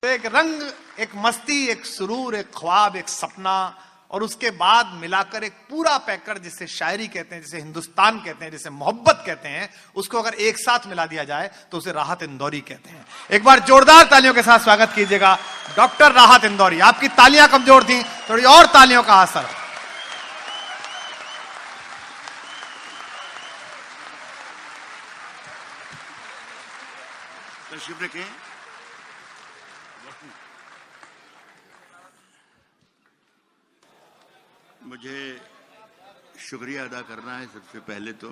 तो एक रंग, एक मस्ती, एक सुरूर, एक ख्वाब, एक सपना, और उसके बाद मिलाकर एक पूरा पैकर, जिसे शायरी कहते हैं, जिसे हिंदुस्तान कहते हैं, जिसे मोहब्बत कहते हैं, उसको अगर एक साथ मिला दिया जाए तो उसे राहत इंदौरी कहते हैं। एक बार जोरदार तालियों के साथ स्वागत कीजिएगा डॉक्टर राहत इंदौरी। आपकी तालियां कमजोर थी, थोड़ी और तालियों का असर। तशरीफ रखें। मुझे शुक्रिया अदा करना है सबसे पहले तो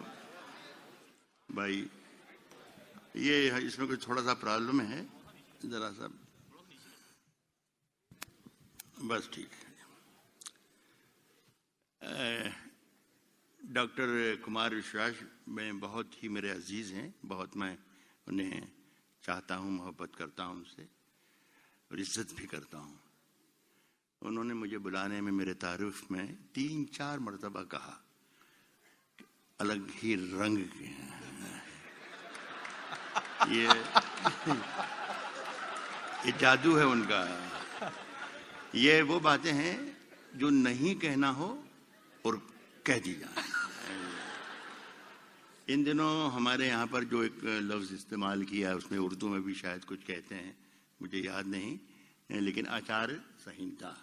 भाई, ये इसमें कुछ थोड़ा सा प्रॉब्लम है, जरा सा, बस ठीक है। डॉक्टर कुमार विश्वास में बहुत ही मेरे अजीज हैं, बहुत मैं उन्हें चाहता हूं, मोहब्बत करता हूं उनसे और इज्जत भी करता हूं। उन्होंने मुझे बुलाने में मेरे तारुफ में 3-4 मरतबा कहा, अलग ही रंग ये जादू है उनका। ये वो बातें हैं जो नहीं कहना हो और कह दी जाए। इन दिनों हमारे यहाँ पर जो एक लफ्ज़ इस्तेमाल किया, उसमें उर्दू में भी शायद कुछ कहते हैं, मुझे याद नहीं, लेकिन आचार संहिता।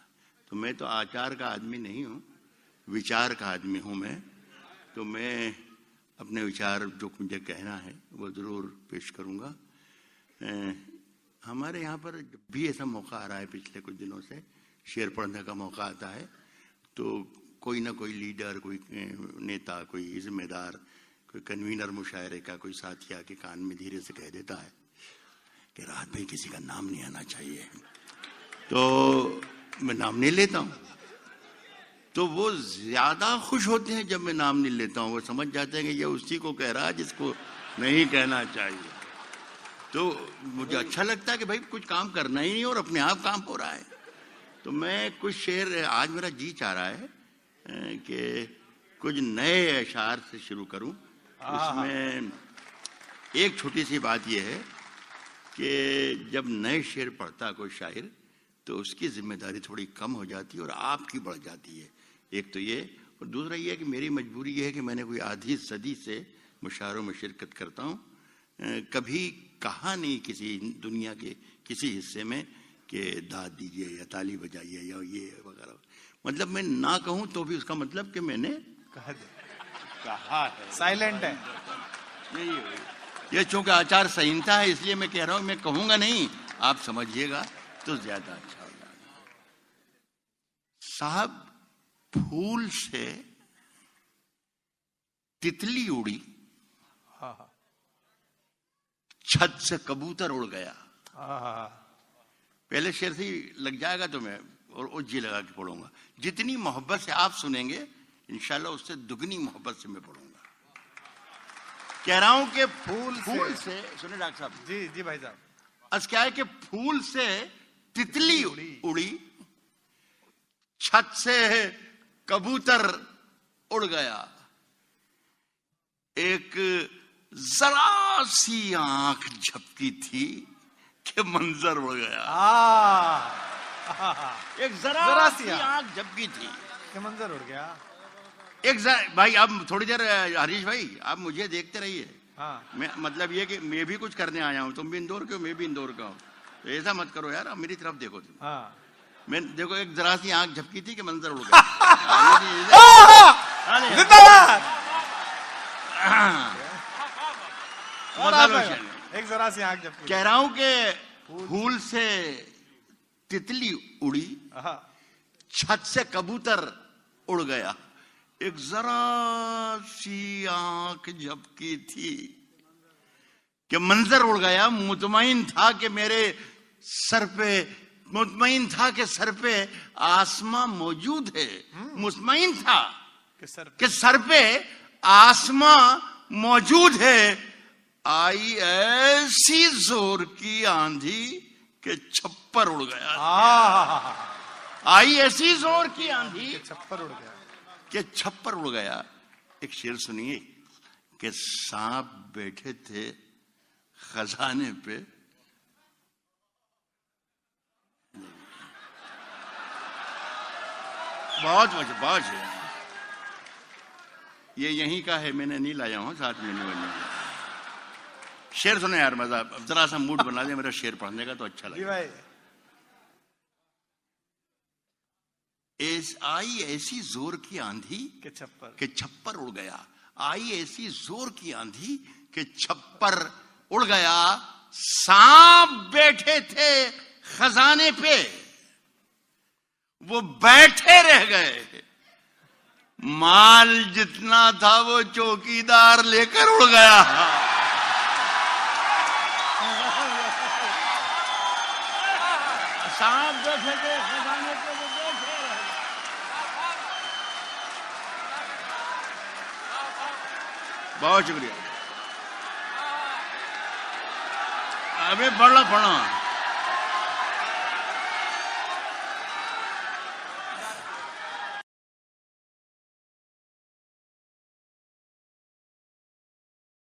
तो मैं तो आचार का आदमी नहीं हूँ, विचार का आदमी हूँ मैं। तो मैं अपने विचार जो मुझे कहना है वो ज़रूर पेश करूँगा। हमारे यहाँ पर जब भी ऐसा मौका आ रहा है, पिछले कुछ दिनों से शेर पढ़ने का मौका आता है, तो कोई ना कोई लीडर, कोई नेता, कोई जिम्मेदार, कोई कन्वीनर मुशायरे का कोई साथी आके कान में धीरे से कह देता है कि राहत भाई किसी का नाम नहीं आना चाहिए। तो मैं नाम नहीं लेता हूँ, तो वो ज्यादा खुश होते हैं जब मैं नाम नहीं लेता हूँ। वो समझ जाते हैं कि ये उसी को कह रहा है जिसको नहीं कहना चाहिए। तो मुझे अच्छा लगता है कि भाई कुछ काम करना ही नहीं और अपने आप काम हो रहा है। तो मैं कुछ शेर, आज मेरा जी चाह रहा है कि कुछ नए अशार से शुरू करूं। उसमें एक छोटी सी बात यह है कि जब नए शेर पढ़ता कोई शायर तो उसकी जिम्मेदारी थोड़ी कम हो जाती है और आपकी बढ़ जाती है। एक तो ये, और दूसरा ये है कि मेरी मजबूरी ये है कि मैंने कोई आधी सदी से मुशायरों में शिरकत करता हूँ। कभी कहा नहीं किसी दुनिया के किसी हिस्से में कि दाद दीजिए या ताली बजाइए या ये वगैरह। मतलब मैं ना कहूँ तो भी उसका मतलब कि मैंने कहा है, साइलेंट है। ये चूंकि आचार संहिता है इसलिए मैं कह रहा हूँ, मैं कहूंगा नहीं, आप समझिएगा तो ज्यादा अच्छा होगा। साहब, फूल से तितली उड़ी, छत से कबूतर उड़ गया। पहले शेर से ही लग जाएगा तो मैं और जी लगा के पढ़ूंगा। जितनी मोहब्बत से आप सुनेंगे इंशाल्लाह उससे दुगनी मोहब्बत से मैं पढ़ूंगा। कह रहा हूं कि फूल से सुने डॉक्टर साहब। जी जी भाई साहब। आज क्या है कि फूल से तितली उड़ी, छत से कबूतर उड़ गया, एक जरा सी आंख झपकी थी कि मंजर उड़ गया। एक जरा सी आंख झपकी थी कि मंजर उड़ गया। एक भाई, आप थोड़ी देर, हरीश भाई आप मुझे देखते रहिए। मैं मतलब ये कि मैं भी कुछ करने आया हूँ, तुम भी इंदौर के हो, मैं भी इंदौर का हूँ, तो ऐसा मत करो यार, मेरी तरफ देखो तुम। मैं देखो, एक जरा सी आंख झपकी थी कि मंजर उड़ गया। एक जरा सी आंख झपकी। कह रहा हूं कि फूल से तितली उड़ी, छत से कबूतर उड़ गया, एक जरा सी आंख झपकी थी कि मंजर उड़ गया। मुतमईन था कि मेरे सर पे, मुतमईन था कि सर पे आसमां मौजूद है। मुतमईन था कि सर पे आसमां मौजूद है। आई ऐसी जोर की आंधी कि छप्पर उड़ गया। आई ऐसी जोर की आंधी छप्पर उड़ गया, कि छप्पर उड़ गया। एक शेर सुनिए कि सांप बैठे थे खजाने पे, बहुत बहुत ये यहीं का है, मैंने नहीं लाया हूं साथ में। नहीं शेर सुने यार, मजा जरा सा मूड बना दे मेरा शेर पढ़ने का तो अच्छा लगे। भाई आई ऐसी जोर की आंधी के छप्पर उड़ गया। आई ऐसी जोर की आंधी के छप्पर उड़ गया। सांप बैठे थे खजाने पे, वो बैठे रह गए। माल जितना था वो चौकीदार लेकर उड़ गया। सांप बैठे थे खजाने पे, वो बैठे रह गए। बहुत शुक्रिया। अबे बड़ा पढ़ा